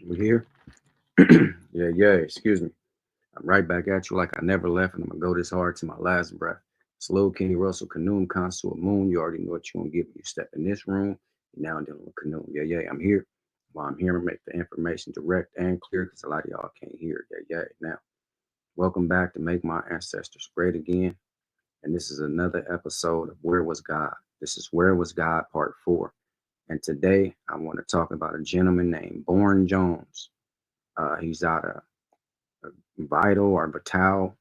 We here? Yeah, excuse me. I'm right back at you like I never left, and I'm gonna go this hard to my last breath. Slow Kenny Russell, Canoom, Consul, Moon. You already know what you want to get when you step in this room. You're now dealing with Canoom. Yeah, I'm here. While I'm here, I'm gonna make the information direct and clear because a lot of y'all can't hear. Yeah. Now, welcome back to Make My Ancestors Great Again. And this is another episode of Where Was God? This is Where Was God Part 4. And today I want to talk about a gentleman named Bourne Jones. He's out of Vital or Vital,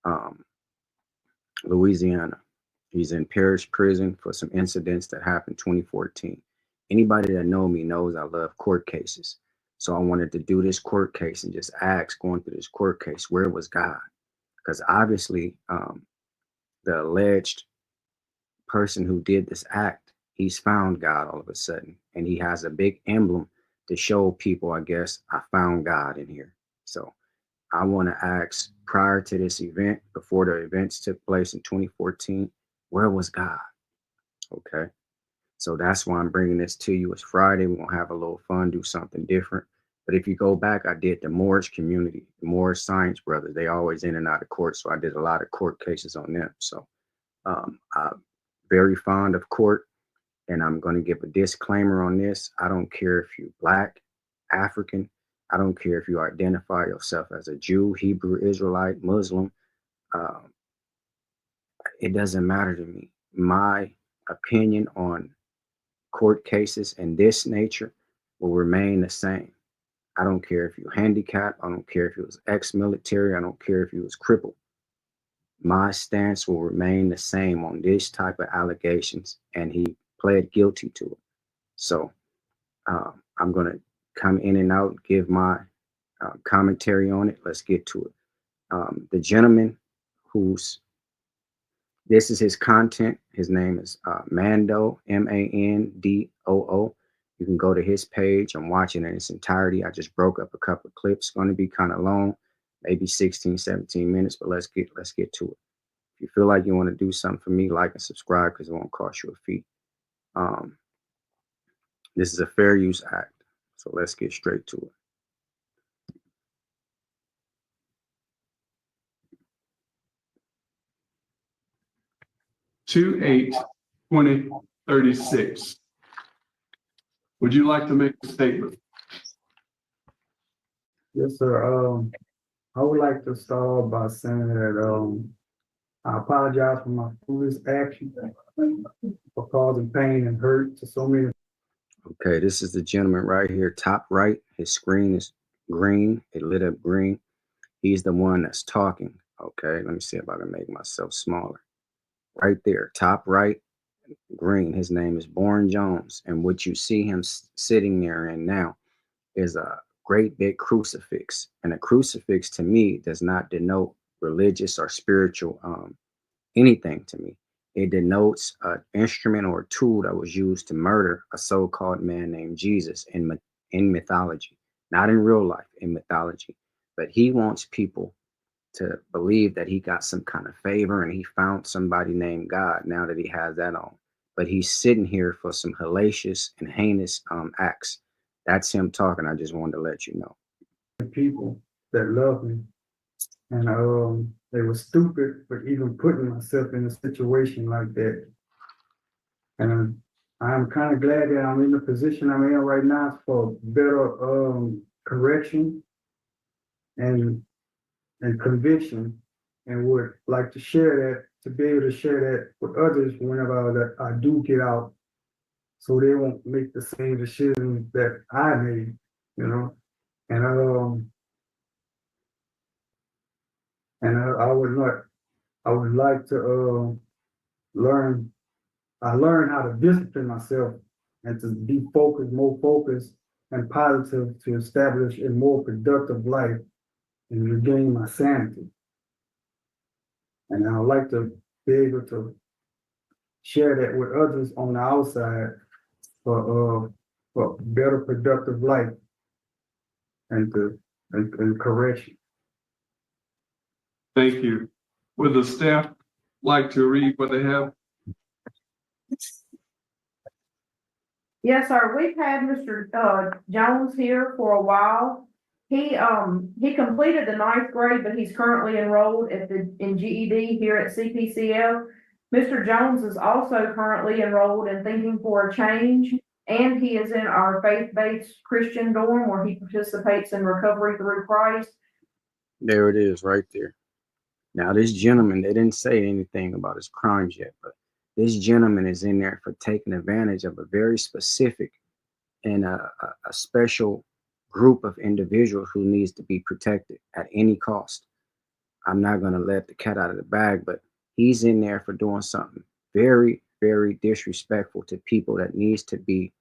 um, Louisiana. He's in Parish Prison for some incidents that happened 2014. Anybody that know me knows I love court cases. So I wanted to do this court case and just ask, going through this court case, where was God? Because obviously, the alleged person who did this act, he's found God all of a sudden, and he has a big emblem to show people, I guess, I found God in here. So I want to ask, prior to this event, before the events took place in 2014, where was God? Okay. So that's why I'm bringing this to you. It's Friday. We're going to have a little fun, do something different. But if you go back, I did the Moorish community, the Moorish Science Brothers. They always in and out of court. So I did a lot of court cases on them. So I'm very fond of court. And I'm going to give a disclaimer on this. I don't care if you're Black, African. I don't care if you identify yourself as a Jew, Hebrew, Israelite, Muslim. Um, it doesn't matter to me. My opinion on court cases and this nature will remain the same. I don't care if you're handicapped. I don't care if you was ex-military. I don't care if you was crippled. My stance will remain the same on this type of allegations, and he pled guilty to it. So I'm going to come in and out, give my commentary on it. Let's get to it. The gentleman who's this is his content. His name is Mando, Mandoo. You can go to his page. I'm watching it in its entirety. I just broke up a couple of clips. Going to be kind of long, maybe 16, 17 minutes, but let's get to it. If you feel like you want to do something for me, like and subscribe because it won't cost you a fee. Um, this is a fair use act. So let's get straight to it. 2/8/2036. Would you like to make a statement? Yes, sir. I would like to start off by saying that I apologize for my foolish action for causing pain and hurt to so many. Okay, this is the gentleman right here, top right. His screen is green. It lit up green. He's the one that's talking. Okay, let me see if I can make myself smaller. Right there, top right, green. His name is Bourne Jones. And what you see him sitting there in now is a great big crucifix. And a crucifix to me does not denote religious or spiritual anything to me. It denotes an instrument or a tool that was used to murder a so-called man named Jesus in mythology, not in real life, in mythology. But he wants people to believe that he got some kind of favor and he found somebody named God now that he has that on. But he's sitting here for some hellacious and heinous acts. That's him talking. I just wanted to let you know. People that love me, and they were stupid for even putting myself in a situation like that. And I'm kind of glad that I'm in the position I'm in right now for better correction and conviction, and would like to share that, to be able to share that with others whenever that I do get out, so they won't make the same decisions that I made, you know. And I would not, I would like to learn. I learned how to discipline myself and to be focused, more focused and positive, to establish a more productive life and regain my sanity. And I would like to be able to share that with others on the outside for better productive life and correction. Thank you. Would the staff like to read what they have? Yes, sir. We've had Mr. Jones here for a while. He completed the ninth grade, but he's currently enrolled in GED here at CPCF. Mr. Jones is also currently enrolled in Thinking for a Change, and he is in our faith-based Christian dorm where he participates in Recovery Through Christ. There it is right there. Now, this gentleman, they didn't say anything about his crimes yet, but this gentleman is in there for taking advantage of a very specific and a special group of individuals who needs to be protected at any cost. I'm not going to let the cat out of the bag, but he's in there for doing something very, very disrespectful to people that needs to be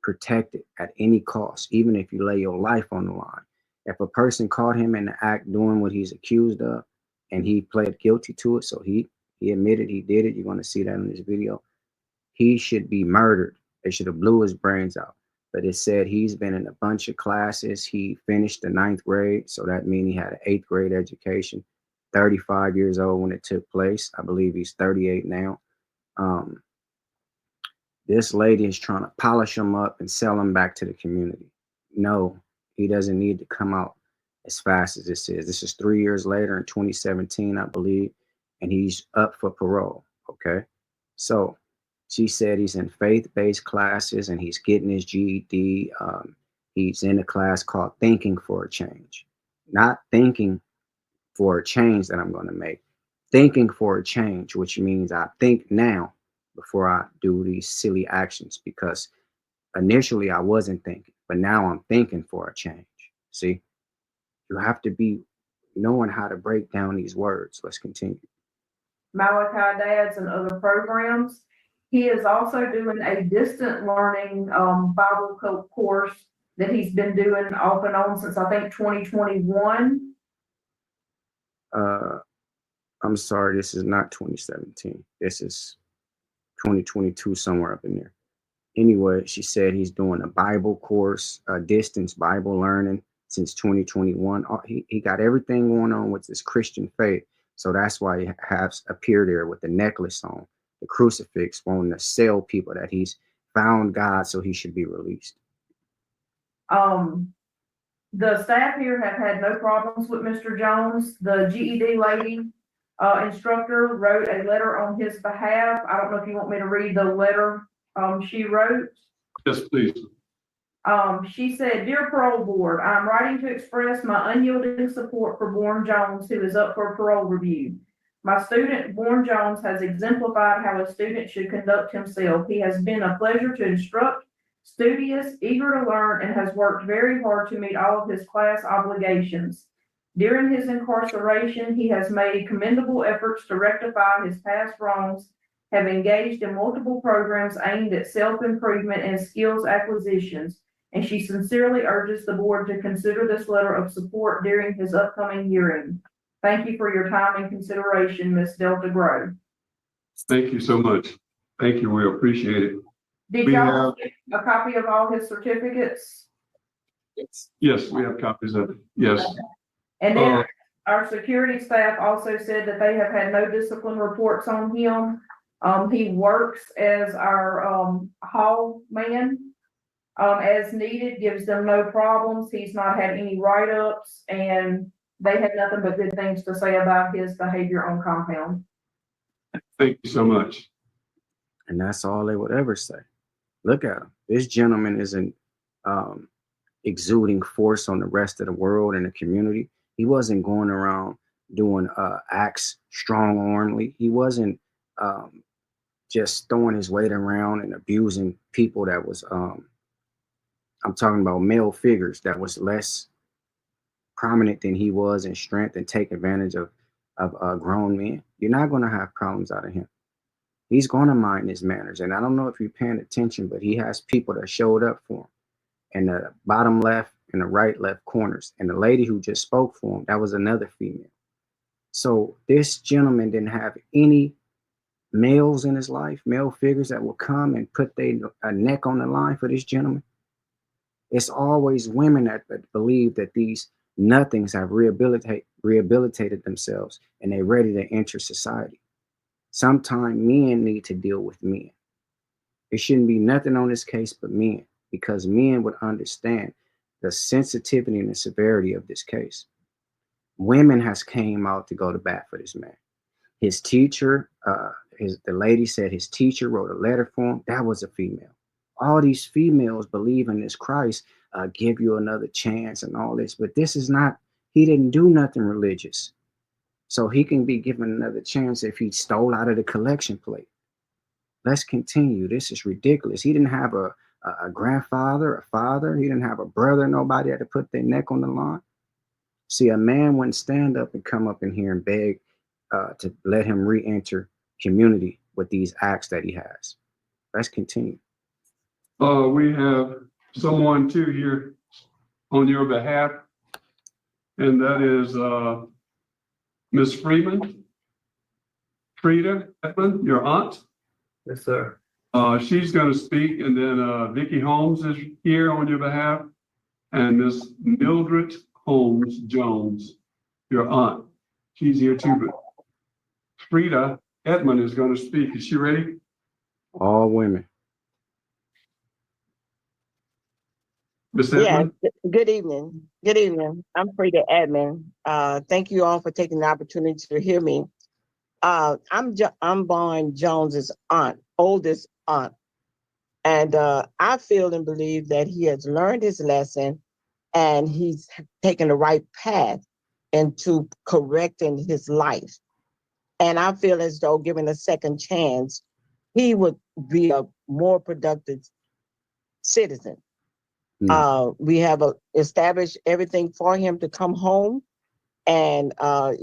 protected at any cost, even if you lay your life on the line. If a person caught him in the act doing what he's accused of and he pled guilty to it, so he admitted he did it, you're going to see that in this video, he should be murdered. They should have blew his brains out. But it said he's been in a bunch of classes. He finished the ninth grade, so that means he had an eighth grade education. 35 years old when it took place. I believe he's 38 now. Um, this lady is trying to polish him up and sell him back to the community. No, he doesn't need to come out as fast as this is. This is 3 years later in 2017, I believe, and he's up for parole. Okay. So she said he's in faith-based classes and he's getting his GED. He's in a class called Thinking for a Change, not thinking for a change that I'm going to make, thinking for a change, which means I think now before I do these silly actions, because initially I wasn't thinking, but now I'm thinking for a change. See, you have to be knowing how to break down these words. Let's continue. Malachi Dads and other programs. He is also doing a distant learning Bible course that he's been doing off and on since I think 2021. I'm sorry, this is not 2017. This is 2022, somewhere up in there. Anyway, she said he's doing a Bible course, a distance Bible learning since 2021. He got everything going on with this Christian faith. So that's why he has appeared there with the necklace on, the crucifix, wanting to sell people that he's found God, so he should be released. The staff here have had no problems with Mr. Jones. The GED lady instructor wrote a letter on his behalf. I don't know if you want me to read the letter she wrote. Yes, please. She said, "Dear Parole Board, I'm writing to express my unyielding support for Bourne Jones, who is up for parole review. My student, Bourne Jones, has exemplified how a student should conduct himself. He has been a pleasure to instruct, studious, eager to learn, and has worked very hard to meet all of his class obligations. During his incarceration, he has made commendable efforts to rectify his past wrongs, have engaged in multiple programs aimed at self-improvement and skills acquisitions, and she sincerely urges the board to consider this letter of support during his upcoming hearing. Thank you for your time and consideration, Ms. Delta Grove." Thank you so much. Thank you. We appreciate it. Did We y'all get a copy of all his certificates? Yes, we have copies of it. Yes. And then our security staff also said that they have had no discipline reports on him. He works as our hall man. As needed, gives them no problems. He's not had any write-ups, and they had nothing but good things to say about his behavior on compound. Thank you so much. And that's all they would ever say. Look at him. This gentleman isn't exuding force on the rest of the world and the community. He wasn't going around doing acts strong-armedly. He wasn't just throwing his weight around and abusing people that was, I'm talking about male figures that was less prominent than he was in strength and take advantage of grown men. You're not going to have problems out of him. He's going to mind his manners. And I don't know if you're paying attention, but he has people that showed up for him in the bottom left and the right left corners. And the lady who just spoke for him, that was another female. So this gentleman didn't have any males in his life, male figures that will come and put a neck on the line for this gentleman. It's always women that believe that these nothings have rehabilitated themselves and they're ready to enter society. Sometimes men need to deal with men. It shouldn't be nothing on this case but men, because men would understand the sensitivity and the severity of this case. Women has came out to go to bat for this man. His teacher, the lady said his teacher wrote a letter for him. That was a female. All these females believe in this Christ, give you another chance and all this, but this is not. He didn't do nothing religious, so he can be given another chance if he stole out of the collection plate. Let's continue. This is ridiculous. He didn't have a grandfather, a father. He didn't have a brother. Nobody had to put their neck on the line. See, a man wouldn't stand up and come up in here and beg to let him re-enter community with these acts that he has. Let's continue. We have someone too here on your behalf, and that is Ms. Freeman, Frida Edmond, your aunt. Yes, sir. She's going to speak, and then Vicki Holmes is here on your behalf, and Miss Mildred Holmes Jones, your aunt. She's here too, but Frida Edmond is going to speak. Is she ready? All women. Miss Yeah, Edmond? good evening. Good evening. I'm Frida Edmond. Thank you all for taking the opportunity to hear me. I'm Vaughn Jones's aunt, oldest aunt. And I feel and believe that he has learned his lesson and he's taken the right path into correcting his life. And I feel as though given a second chance, he would be a more productive citizen. We have established everything for him to come home. And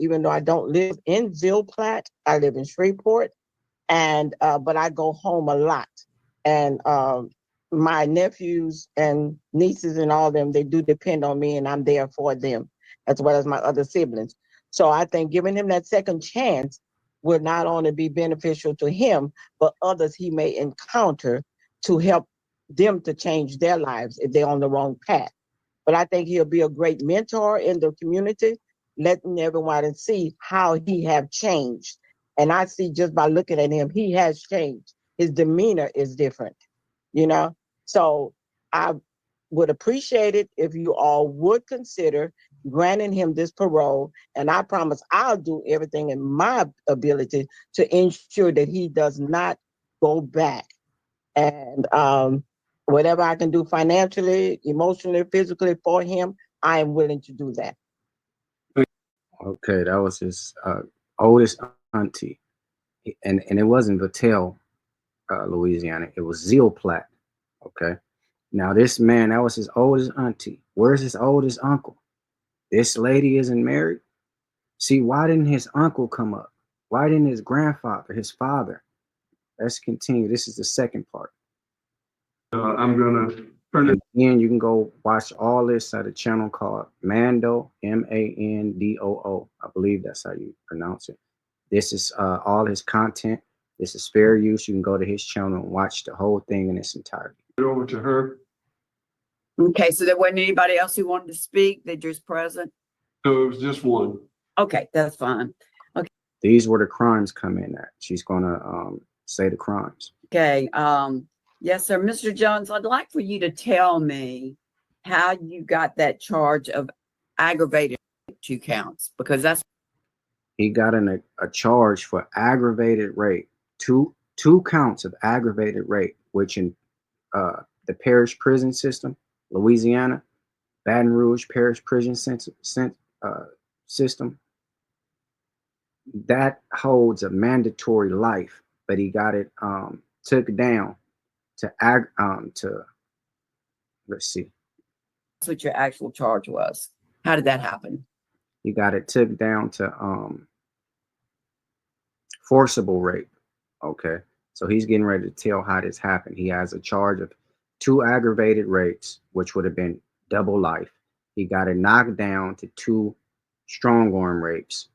even though I don't live in Ville-Platte, I live in Shreveport, and but I go home a lot. And my nephews and nieces and all them, they do depend on me, and I'm there for them, as well as my other siblings. So I think giving him that second chance would not only be beneficial to him, but others he may encounter to help them to change their lives if they're on the wrong path. But I think he'll be a great mentor in the community, letting everyone see how he have changed. And I see just by looking at him, he has changed. His demeanor is different, you know? So I would appreciate it if you all would consider granting him this parole. And I promise I'll do everything in my ability to ensure that he does not go back. And whatever I can do financially, emotionally, physically for him, I am willing to do that. Okay, that was his oldest auntie. And it wasn't Vattel, Louisiana. It was Ville-Platte. Okay. Now this man, that was his oldest auntie. Where's his oldest uncle? This lady isn't married. See, why didn't his uncle come up? Why didn't his grandfather, his father? Let's continue. This is the second part. I'm going to turn it. And you can go watch all this at a channel called Mando, Mandoo. I believe that's how you pronounce it. This is all his content. This is fair use. You can go to his channel and watch the whole thing in its entirety. Over to her. Okay, so there wasn't anybody else who wanted to speak? They're just present? So it was just one. Okay, that's fine. These were the crimes come in at. She's gonna say the crimes. Okay, yes, sir. Mr. Jones, I'd like for you to tell me how you got that charge of aggravated 2 counts, because that's He got in a charge for aggravated rape, two counts of aggravated rape, which in the parish prison system, Louisiana, Baton Rouge parish prison system, that holds a mandatory life, but he got it took down to let's see. That's what your actual charge was. How did that happen? He got it took down to forcible rape. Okay. So he's getting ready to tell how this happened. He has a charge of 2 aggravated rapes, which would have been double life. He got it knocked down to 2 strong arm rapes,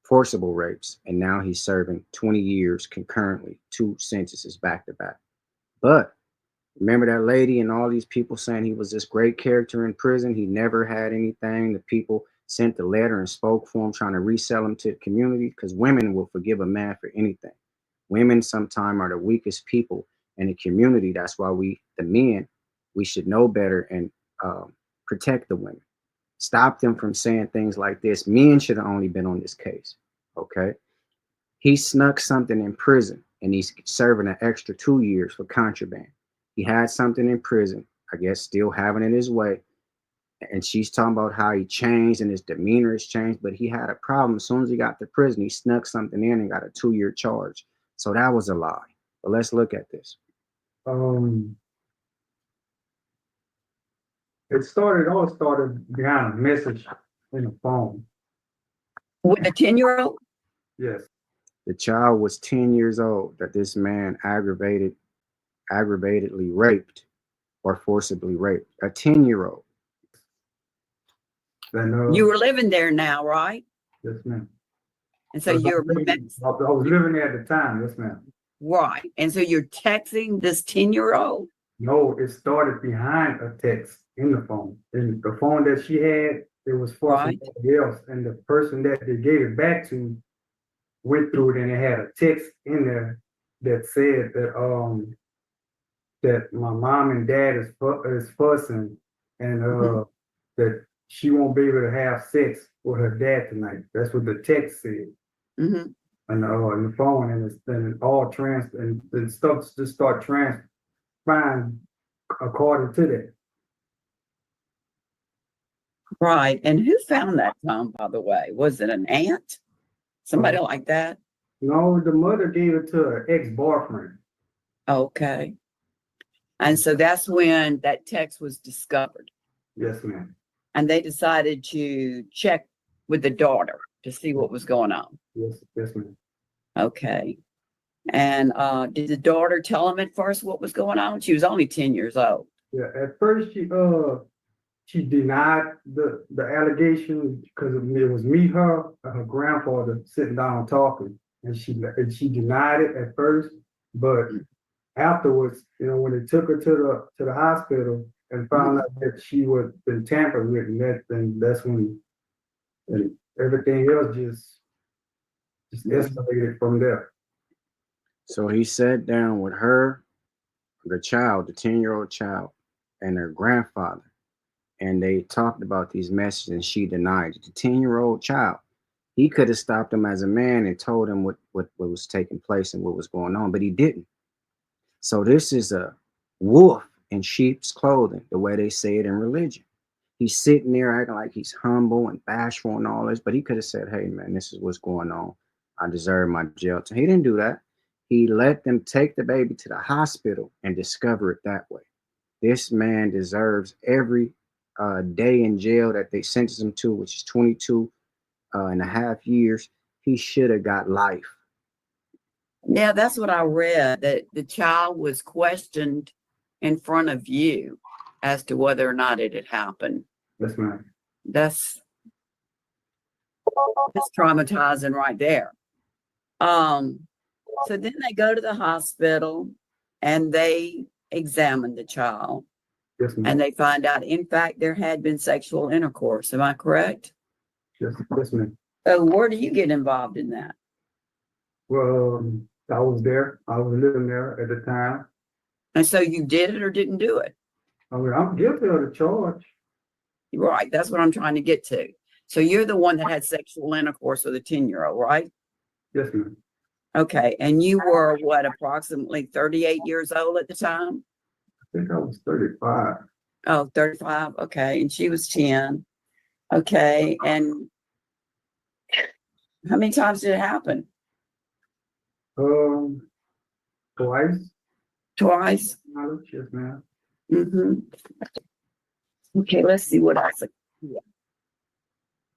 forcible rapes, and now he's serving 20 years concurrently, 2 sentences back to back. But remember that lady and all these people saying he was this great character in prison. He never had anything. The people sent the letter and spoke for him, trying to resell him to the community, because women will forgive a man for anything. Women sometimes are the weakest people in the community. That's why the men, we should know better and protect the women. Stop them from saying things like this. Men should have only been on this case. Okay. He snuck something in prison and he's serving an extra 2 years for contraband. He had something in prison, I guess still having it his way. And she's talking about how he changed and his demeanor has changed, but he had a problem. As soon as he got to prison, he snuck something in and got a 2-year charge. So that was a lie. But let's look at this. It all started behind a message in the phone. With a 10-year-old? Yes, The child was 10 years old that this man aggravatedly raped or forcibly raped. A 10-year-old. and You were living there now, right? yes, ma'am. And so I you're was living there at the time, yes, ma'am. right. And so you're texting this 10-year-old? No, it started behind a text in the phone. And the phone that she had, it was for Right. somebody else. And the person that they gave it back to went through it and it had a text in there that said that my mom and dad is fussing and that she won't be able to have sex with her dad tonight. That's what the text said. Mm-hmm. And in the phone, and it all and stuff just start transpiring according to that. Right. And who found that, Tom, by the way? Was it an aunt? Somebody like that? No, the mother gave it to her ex-boyfriend. Okay. And so that's when that text was discovered. Yes, ma'am. And they decided to check with the daughter to see what was going on. Yes, ma'am. Okay. And did the daughter tell him at first what was going on? She was only 10 years old. Yeah, at first she denied the allegation because it was me, her, and her grandfather sitting down talking, and she denied it at first, but afterwards, when they took her to the hospital and found out that she was been tampered with, and that's when everything else just escalated from there. So he sat down with her, the child, the 10-year-old child, and her grandfather. And they talked about these messages and she denied it. The 10-year-old child, he could have stopped him as a man and told him what was taking place and what was going on, but he didn't. So this is a wolf in sheep's clothing, the way they say it in religion. He's sitting there acting like he's humble and bashful and all this, but he could have said, hey, man, this is what's going on. I deserve my jail time. He didn't do that. He let them take the baby to the hospital and discover it that way. This man deserves every day in jail that they sentenced him to, which is 22 and a half years. He should have got life. Yeah, that's what I read, that the child was questioned in front of you as to whether or not it had happened. Yes, ma'am. That's traumatizing right there. So then they go to the hospital and they examine the child Yes, ma'am. and they find out, in fact, there had been sexual intercourse. Am I correct? Yes, ma'am. So where do you get involved in that? Well, I was there. I was living there at the time. And so you did it or didn't do it? I mean, I'm guilty of the charge. Right. That's what I'm trying to get to. So you're the one that had sexual intercourse with a 10-year-old, right? Yes, ma'am. Okay. And you were what, approximately 38 years old at the time? I think I was 35. Oh, 35. Okay. And she was 10. Okay. And how many times did it happen? Twice. Twice. Yes, ma'am. Mm-hmm. Okay. Let's see what else. Yeah.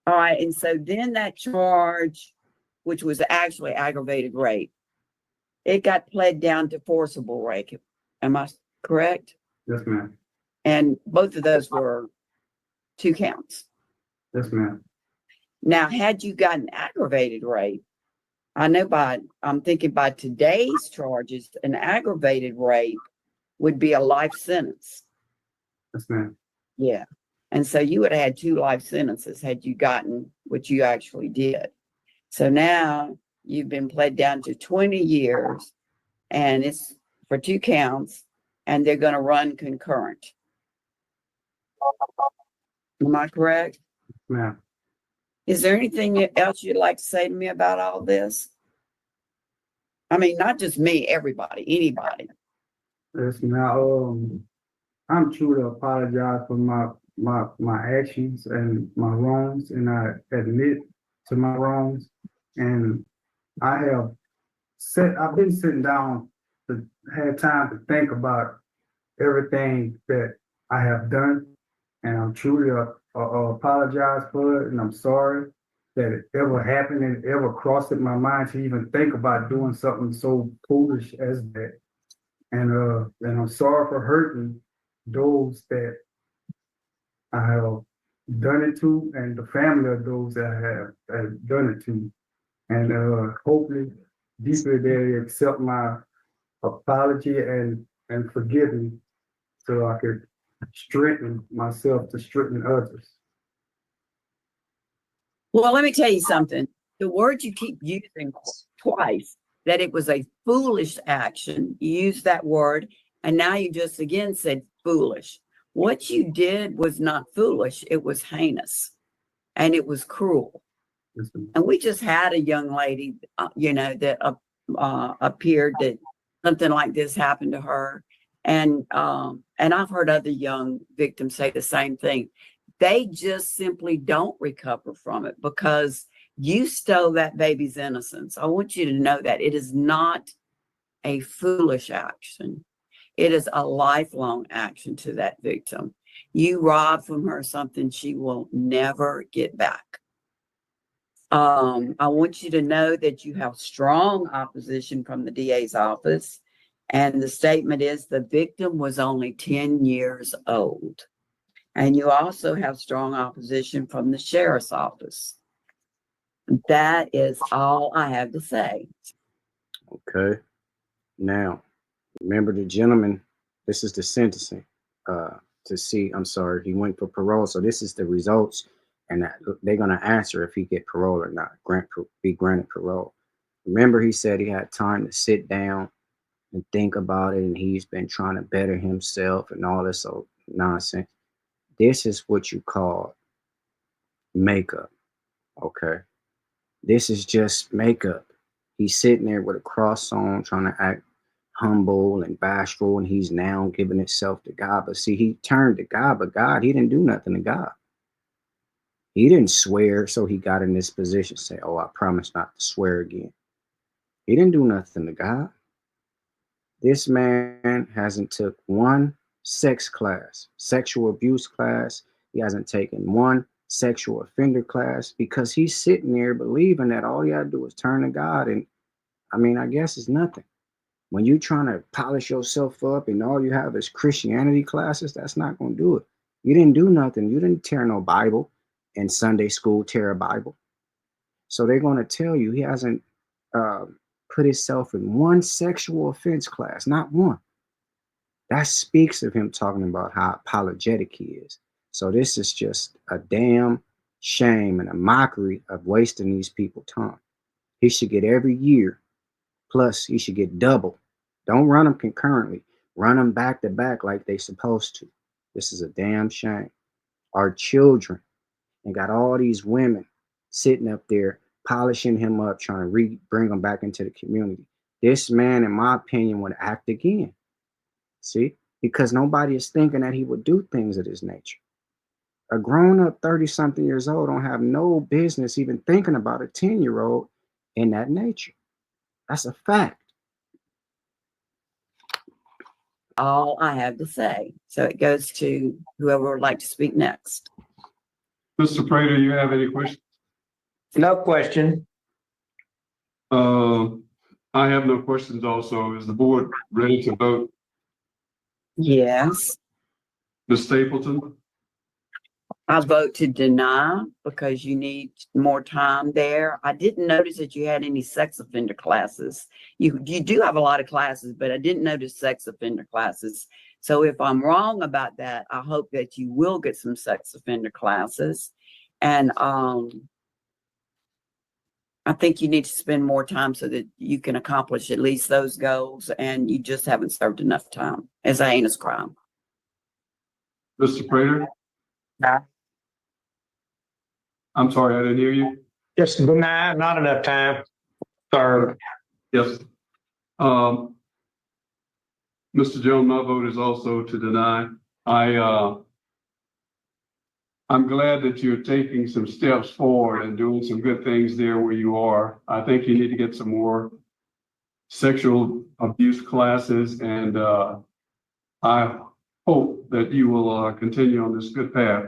All right. And so then that charge, which was actually aggravated rape, it got pled down to forcible rape. Am I correct? Yes, ma'am. And both of those were 2 counts. Yes, ma'am. Now, had you gotten aggravated rape, I know I'm thinking by today's charges, an aggravated rape would be a life sentence. Yes, ma'am. Yeah. And so you would have had 2 life sentences had you gotten what you actually did. So now You've been pled down to 20 years and it's for 2 counts and they're going to run concurrent. Am I correct? Ma'am. Is there anything else you'd like to say to me about all this? I mean, not just me, everybody, anybody. Yes, ma'am. I'm true to apologize for my actions and my wrongs, and I admit to my wrongs. And I've been sitting down to have time to think about everything that I have done, and I'm truly apologize for it, and I'm sorry that it ever happened and it ever crossed in my mind to even think about doing something so foolish as that. And I'm sorry for hurting those that I have done it to, and the family of those that I have done it to. And hopefully, deeply they accept my apology and forgive me, so I could strengthen myself to strengthen others. Well, let me tell you something. The word you keep using twice, that it was a foolish action, you used that word, and now you just again said foolish. What you did was not foolish, it was heinous and it was cruel. And we just had a young lady, that appeared that something like this happened to her. And I've heard other young victims say the same thing. They just simply don't recover from it because you stole that baby's innocence. I want you to know that it is not a foolish action. It is a lifelong action to that victim. You robbed from her something she will never get back. I want you to know that you have strong opposition from the DA's office. And the statement is the victim was only 10 years old. And you also have strong opposition from the sheriff's office. That is all I have to say. Okay. Now, remember the gentleman, this is the sentencing I'm sorry, he went for parole. So this is the results, and they're going to answer if he get parole or not, be granted parole. Remember, he said he had time to sit down and think about it, and he's been trying to better himself and all this old nonsense. This is what you call makeup, okay? This is just makeup. He's sitting there with a cross on, trying to act humble and bashful, and he's now giving himself to God. But see, he turned to God, but God, he didn't do nothing to God. He didn't swear, so he got in this position, say, oh, I promise not to swear again. He didn't do nothing to God. This man hasn't took one sex class, sexual abuse class. He hasn't taken one sexual offender class because he's sitting there believing that all you gotta do is turn to God. And I mean, I guess it's nothing. When you're trying to polish yourself up and all you have is Christianity classes, that's not going to do it. You didn't do nothing. You didn't tear no Bible in Sunday school, tear a Bible. So they're going to tell you he hasn't put himself in one sexual offense class, not one. That speaks of him talking about how apologetic he is. So this is just a damn shame and a mockery of wasting these people's time. He should get every year. Plus, he should get double. Don't run them concurrently. Run them back to back like they supposed to. This is a damn shame. Our children, and got all these women sitting up there polishing him up, trying to bring him back into the community. This man, in my opinion, would act again. See? Because nobody is thinking that he would do things of this nature. A grown-up 30-something years old don't have no business even thinking about a 10-year-old in that nature. That's a fact. All I have to say. So it goes to whoever would like to speak next. Mr. Prater, you have any questions? No question. I have no questions also. Is the board ready to vote? Yes, Ms. Stapleton? I vote to deny because you need more time there. I didn't notice that you had any sex offender classes. You do have a lot of classes, but I didn't notice sex offender classes. So if I'm wrong about that, I hope that you will get some sex offender classes. And I think you need to spend more time so that you can accomplish at least those goals, and you just haven't served enough time as a heinous crime. Mr. Prater? Nah. I'm sorry, I didn't hear you. Just not enough time. Sorry. Yes. Mr. Jones, my vote is also to deny. I'm glad that you're taking some steps forward and doing some good things there where you are. I think you need to get some more sexual abuse classes, and I hope that you will continue on this good path.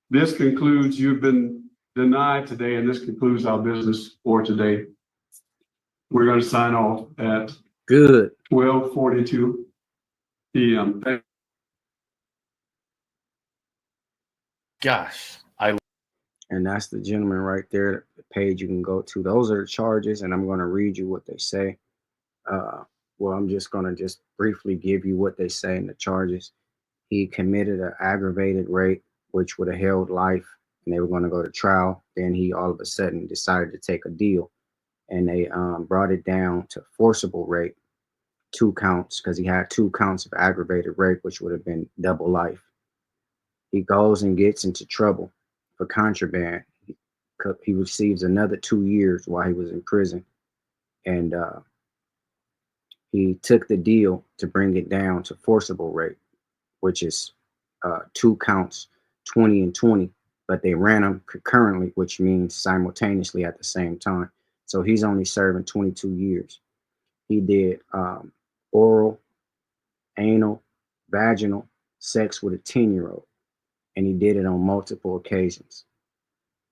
This concludes, you've been denied today, and this concludes our business for today. We're going to sign off at Good. 12:42 p.m. Gosh, And that's the gentleman right there, the page you can go to. Those are the charges, and I'm going to read you what they say. Well, I'm just going to just briefly give you what they say in the charges. He committed an aggravated rape, which would have held life, and they were going to go to trial. Then he all of a sudden decided to take a deal, and they brought it down to forcible rape, 2 counts, because he had 2 counts of aggravated rape, which would have been double life. He goes and gets into trouble for contraband. He receives another 2 years while he was in prison, and he took the deal to bring it down to forcible rape, which is 2 counts, 20 and 20, but they ran them concurrently, which means simultaneously at the same time. So he's only serving 22 years. He did oral, anal, vaginal sex with a 10-year-old, and he did it on multiple occasions.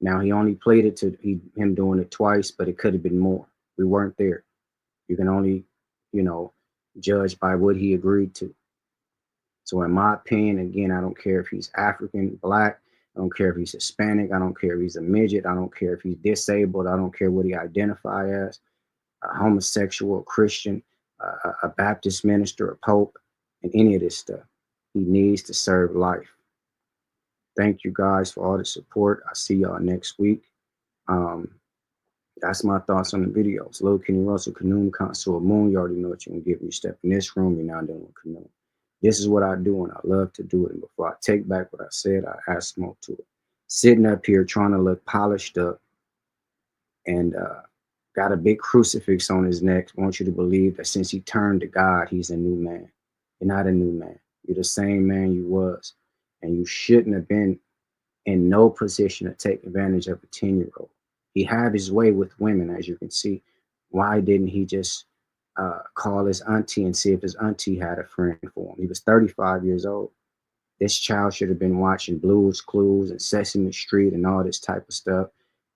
Now, he only pleaded to him doing it twice, but it could have been more. We weren't there. You can only, judge by what he agreed to. So in my opinion, again, I don't care if he's African, Black, I don't care if he's Hispanic, I don't care if he's a midget, I don't care if he's disabled, I don't care what he identifies as, a homosexual, a Christian, a Baptist minister, a pope, and any of this stuff. He needs to serve life. Thank you guys for all the support. I'll see y'all next week. That's my thoughts on the videos. Lil Kenny Russell, Kanoon, Consul Moon. You already know what you're going to get when you step in this room. You're now doing Kanoon. This is what I do, and I love to do it. And before I take back what I said, I add smoke to it. Sitting up here trying to look polished up and got a big crucifix on his neck. I want you to believe that since he turned to God, he's a new man. You're not a new man. You're the same man you was. And you shouldn't have been in no position to take advantage of a 10-year-old. He had his way with women, as you can see. Why didn't he just call his auntie and see if his auntie had a friend for him? He was 35 years old. This child should have been watching Blue's Clues and Sesame Street and all this type of stuff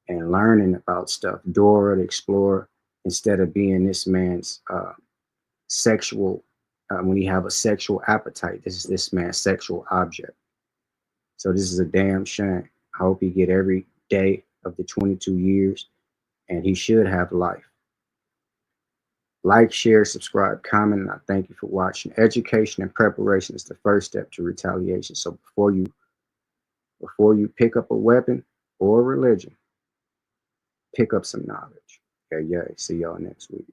and learning about stuff, Dora the Explorer, instead of being this man's sexual, when he have a sexual appetite, this is this man's sexual object. So this is a damn shame. I hope he get every day of the 22 years, and he should have life. Like, share, subscribe, comment, and I thank you for watching. Education and preparation is the first step to retaliation. So before you pick up a weapon or a religion, pick up some knowledge. Okay, yeah. See y'all next week.